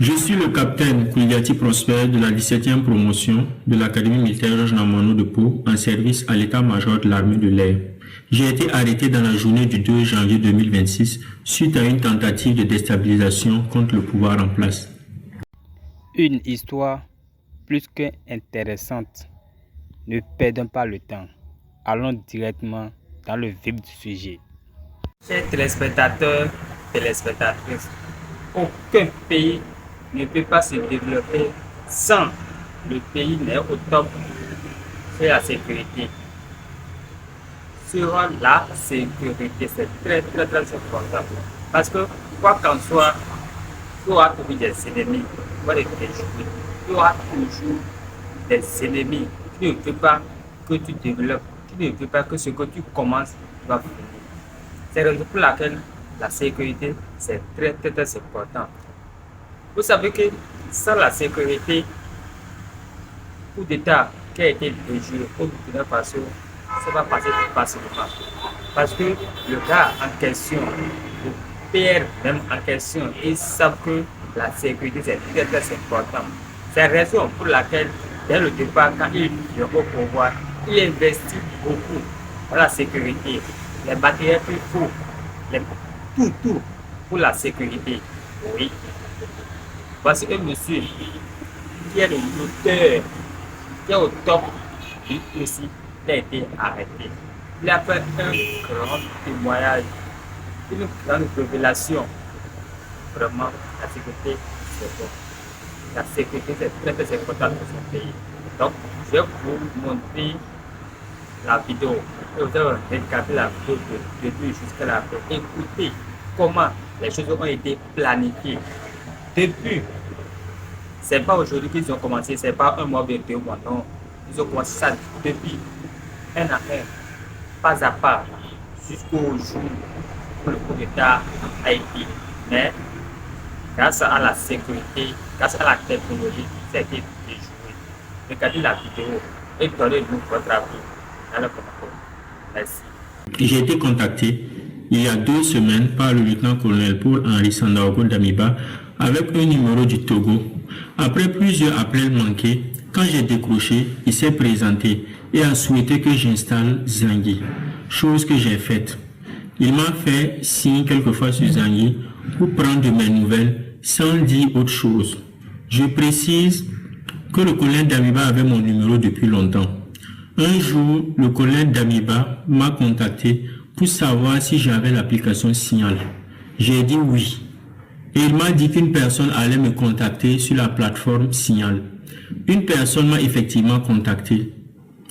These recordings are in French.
Je suis le capitaine Kouliati Prosper de la 17e promotion de l'Académie militaire Georges Namanou de Pau en service à l'état-major de l'armée de l'air. J'ai été arrêté dans la journée du 2 janvier 2026 suite à une tentative de déstabilisation contre le pouvoir en place. Une histoire plus qu'intéressante. Ne perdons pas le temps. Allons directement dans le vif du sujet. Chers téléspectateurs, téléspectatrices, aucun pays ne peut pas se développer sans le pays n'est au top de la sécurité. Sur la sécurité, c'est très important. Parce que quoi qu'en soit, tu auras toujours des ennemis, tu auras toujours des ennemis. Tu ne veux pas que tu développes, tu ne veux pas que ce que tu commences va finir. C'est la raison pour laquelle la sécurité, c'est très important. Vous savez que sans la sécurité, coup d'État qui a été déjoué au Burkina Faso, ça va passer facilement. Parce que le gars en question, le PR même en question, ils savent que la sécurité c'est très important. C'est la raison pour laquelle, dès le départ, quand il est au pouvoir, il investit beaucoup dans la sécurité, les matériels qu'il faut, tout pour la sécurité. Oui. Voici un monsieur qui est le l'auteur, qui est au top, lui aussi, il a été arrêté. Il a fait un grand témoignage, une grande révélation. Vraiment, la sécurité, c'est bon. La sécurité, c'est très important pour son pays. Donc, je vais vous montrer la vidéo. Et vous allez regarder la vidéo de début jusqu'à la fin. Écoutez comment les choses ont été planifiées. Depuis, c'est pas aujourd'hui qu'ils ont commencé, c'est pas un mois, 2 mois, non. Ils ont commencé ça depuis un an, pas à pas, jusqu'au jour où le coup d'État a été. Mais grâce à la sécurité, grâce à la technologie, ça a été déjoué. Regardez la vidéo et donnez-nous votre avis dans le commentaire. Merci. J'ai été contacté il y a 2 semaines par le lieutenant-colonel Paul-Henri Sandaogo Damiba avec un numéro du Togo. Après plusieurs appels manqués, quand j'ai décroché, il s'est présenté et a souhaité que j'installe Zangui, chose que j'ai faite. Il m'a fait signe quelquefois sur Zangui pour prendre de mes nouvelles sans dire autre chose. Je précise que le colonel Damiba avait mon numéro depuis longtemps. Un jour, le colonel Damiba m'a contacté pour savoir si j'avais l'application Signal. J'ai dit oui. Et il m'a dit qu'une personne allait me contacter sur la plateforme Signal. Une personne m'a effectivement contacté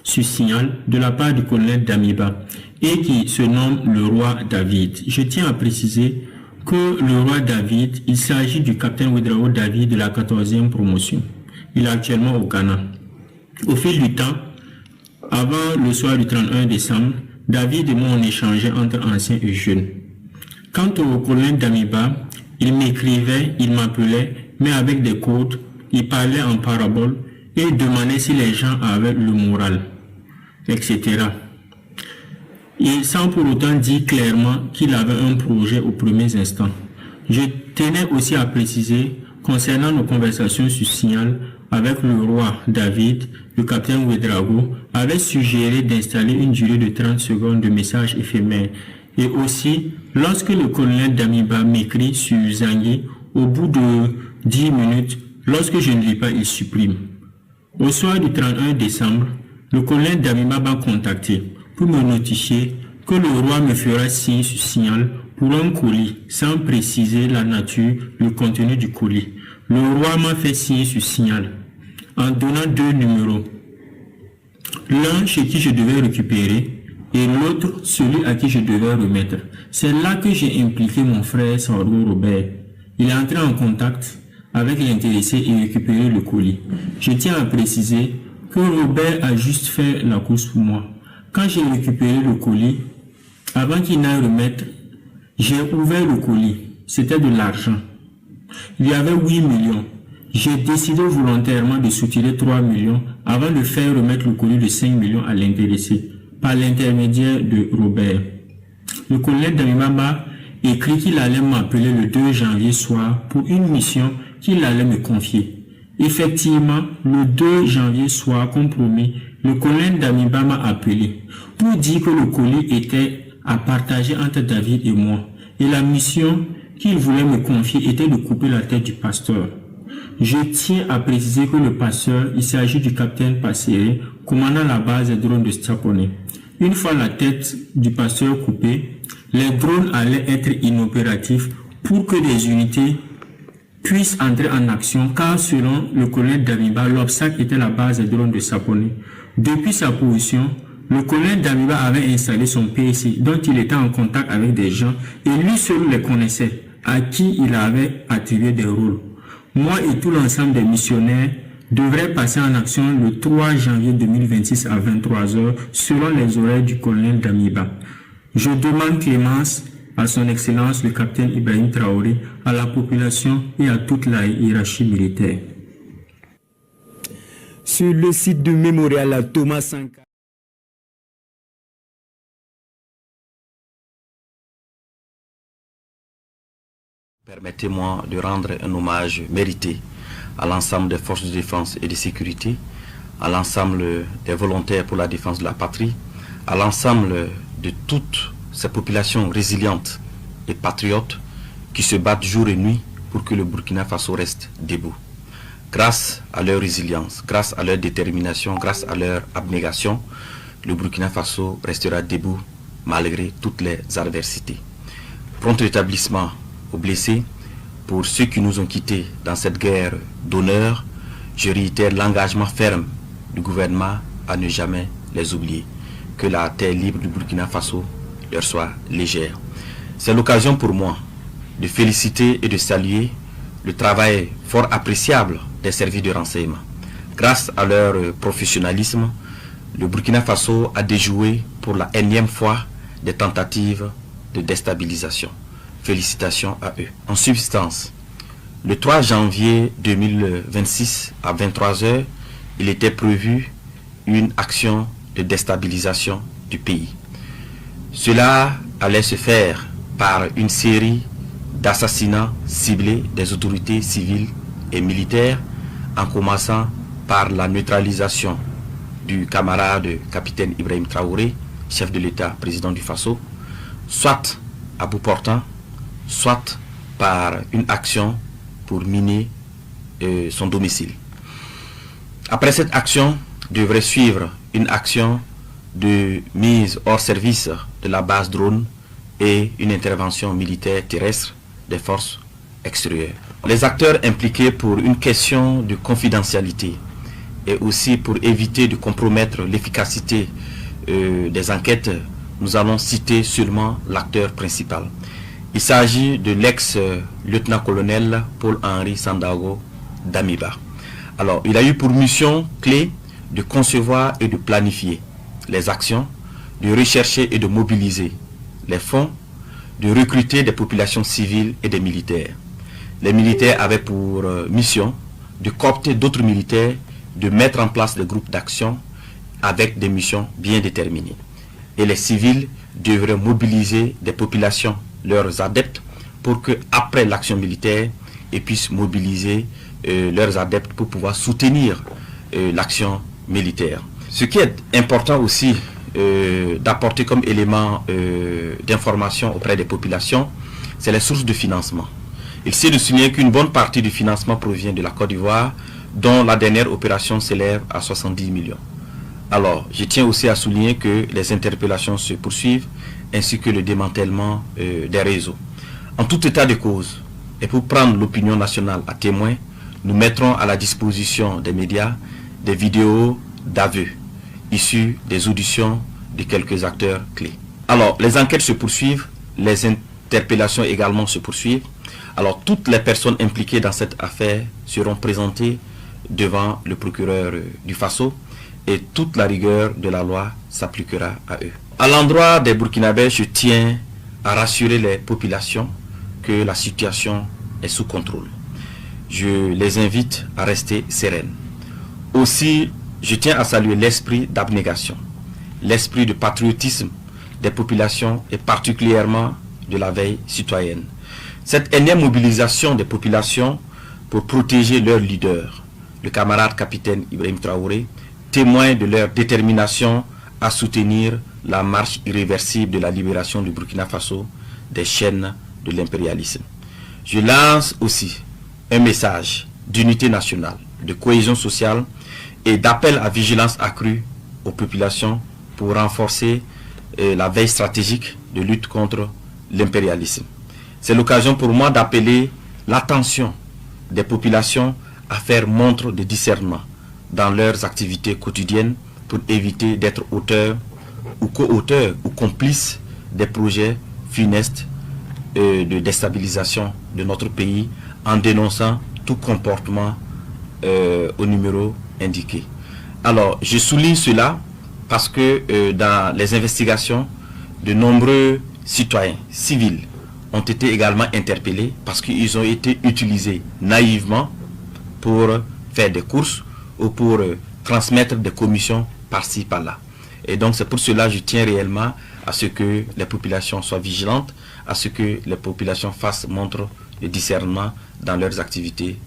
sur Signal de la part du colonel Damiba et qui se nomme le roi David. Je tiens à préciser que le roi David, il s'agit du capitaine Ouedraogo David de la 14e promotion. Il est actuellement au Ghana. Au fil du temps, avant le soir du 31 décembre, David et moi on échangeait entre anciens et jeunes. Quant au colonel Damiba, il m'écrivait, il m'appelait, mais avec des codes, il parlait en parabole et demandait si les gens avaient le moral, etc. Et sans pour autant dire clairement qu'il avait un projet aux premiers instants. Je tenais aussi à préciser, concernant nos conversations sur Signal, avec le roi David, le capitaine Ouedraogo avait suggéré d'installer une durée de 30 secondes de message éphémère. Et aussi, lorsque le colonel Damiba m'écrit sur Zangui, au bout de 10 minutes, lorsque je ne lis pas, il supprime. Au soir du 31 décembre, le colonel Damiba m'a contacté pour me notifier que le roi me fera signe sur Signal pour un colis, sans préciser la nature, le contenu du colis. Le roi m'a fait signer sur Signal, en donnant 2 numéros. L'un chez qui je devais récupérer et l'autre celui à qui je devais remettre. C'est là que j'ai impliqué mon frère Sandro Robert. Il est entré en contact avec l'intéressé et récupéré le colis. Je tiens à préciser que Robert a juste fait la course pour moi. Quand j'ai récupéré le colis, avant qu'il n'aille remettre, j'ai ouvert le colis. C'était de l'argent. Il y avait 8 millions. J'ai décidé volontairement de soutirer 3 millions avant de faire remettre le colis de 5 millions à l'intéressé par l'intermédiaire de Robert. Le colonel Damiba m'a écrit qu'il allait m'appeler le 2 janvier soir pour une mission qu'il allait me confier. Effectivement, le 2 janvier soir, comme promis, le colonel Damiba m'a appelé pour dire que le colis était à partager entre David et moi. Et la mission qu'il voulait me confier était de couper la tête du pasteur. Je tiens à préciser que le pasteur, il s'agit du capitaine Passéré, commandant la base des drones de Stapone. Une fois la tête du pasteur coupée, les drones allaient être inopératifs pour que des unités puissent entrer en action, car selon le colonel Damiba, l'obstacle était la base des drones de Stapone. Depuis sa position, le colonel Damiba avait installé son PSC, dont il était en contact avec des gens, et lui seul les connaissait, à qui il avait attribué des rôles. Moi et tout l'ensemble des missionnaires devraient passer en action le 3 janvier 2026 à 23h, selon les horaires du colonel Damiba. Je demande clémence à son excellence le capitaine Ibrahim Traoré, à la population et à toute la hiérarchie militaire. Sur le site du mémorial Thomas Sankara. Permettez-moi de rendre un hommage mérité à l'ensemble des forces de défense et de sécurité, à l'ensemble des volontaires pour la défense de la patrie, à l'ensemble de toutes ces populations résilientes et patriotes qui se battent jour et nuit pour que le Burkina Faso reste debout. Grâce à leur résilience, grâce à leur détermination, grâce à leur abnégation, le Burkina Faso restera debout malgré toutes les adversités. Prompt rétablissement aux blessés. Pour ceux qui nous ont quittés dans cette guerre d'honneur, je réitère l'engagement ferme du gouvernement à ne jamais les oublier. Que la terre libre du Burkina Faso leur soit légère. C'est l'occasion pour moi de féliciter et de saluer le travail fort appréciable des services de renseignement. Grâce à leur professionnalisme, le Burkina Faso a déjoué pour la énième fois des tentatives de déstabilisation. Félicitations à eux. En substance, le 3 janvier 2026 à 23h, il était prévu une action de déstabilisation du pays. Cela allait se faire par une série d'assassinats ciblés des autorités civiles et militaires, en commençant par la neutralisation du camarade capitaine Ibrahim Traoré, chef de l'État, président du Faso, soit à bout portant, soit par une action pour miner son domicile. Après cette action, devrait suivre une action de mise hors service de la base drone et une intervention militaire terrestre des forces extérieures. Les acteurs impliqués pour une question de confidentialité et aussi pour éviter de compromettre l'efficacité des enquêtes, nous allons citer seulement l'acteur principal. Il s'agit de l'ex-lieutenant-colonel Paul-Henri Sandaogo Damiba. Alors, il a eu pour mission clé de concevoir et de planifier les actions, de rechercher et de mobiliser les fonds, de recruter des populations civiles et des militaires. Les militaires avaient pour mission de coopter d'autres militaires, de mettre en place des groupes d'action avec des missions bien déterminées. Et les civils devraient mobiliser des populations, leurs adeptes, pour que après l'action militaire, ils puissent mobiliser leurs adeptes pour pouvoir soutenir l'action militaire. Ce qui est important aussi d'apporter comme élément d'information auprès des populations, c'est les sources de financement. Il s'est de souligner qu'une bonne partie du financement provient de la Côte d'Ivoire, dont la dernière opération s'élève à 70 millions. Alors, je tiens aussi à souligner que les interpellations se poursuivent, ainsi que le démantèlement des réseaux. En tout état de cause, et pour prendre l'opinion nationale à témoin, nous mettrons à la disposition des médias des vidéos d'aveux issues des auditions de quelques acteurs clés. Alors, les enquêtes se poursuivent, les interpellations également se poursuivent. Alors, toutes les personnes impliquées dans cette affaire seront présentées devant le procureur du Faso et toute la rigueur de la loi s'appliquera à eux. À l'endroit des Burkinabés, je tiens à rassurer les populations que la situation est sous contrôle. Je les invite à rester sereines. Aussi, je tiens à saluer l'esprit d'abnégation, l'esprit de patriotisme des populations et particulièrement de la veille citoyenne. Cette énième mobilisation des populations pour protéger leur leader, le camarade capitaine Ibrahim Traoré, témoin de leur détermination à soutenir la marche irréversible de la libération du Burkina Faso des chaînes de l'impérialisme. Je lance aussi un message d'unité nationale, de cohésion sociale et d'appel à vigilance accrue aux populations pour renforcer la veille stratégique de lutte contre l'impérialisme. C'est l'occasion pour moi d'appeler l'attention des populations à faire montre de discernement dans leurs activités quotidiennes pour éviter d'être auteurs ou co-auteurs ou complices des projets funestes de déstabilisation de notre pays en dénonçant tout comportement au numéro indiqué. Alors, je souligne cela parce que dans les investigations, de nombreux citoyens civils ont été également interpellés parce qu'ils ont été utilisés naïvement pour faire des courses ou pour transmettre des commissions par-ci, par-là. Et donc c'est pour cela que je tiens réellement à ce que les populations soient vigilantes, à ce que les populations fassent montre de discernement dans leurs activités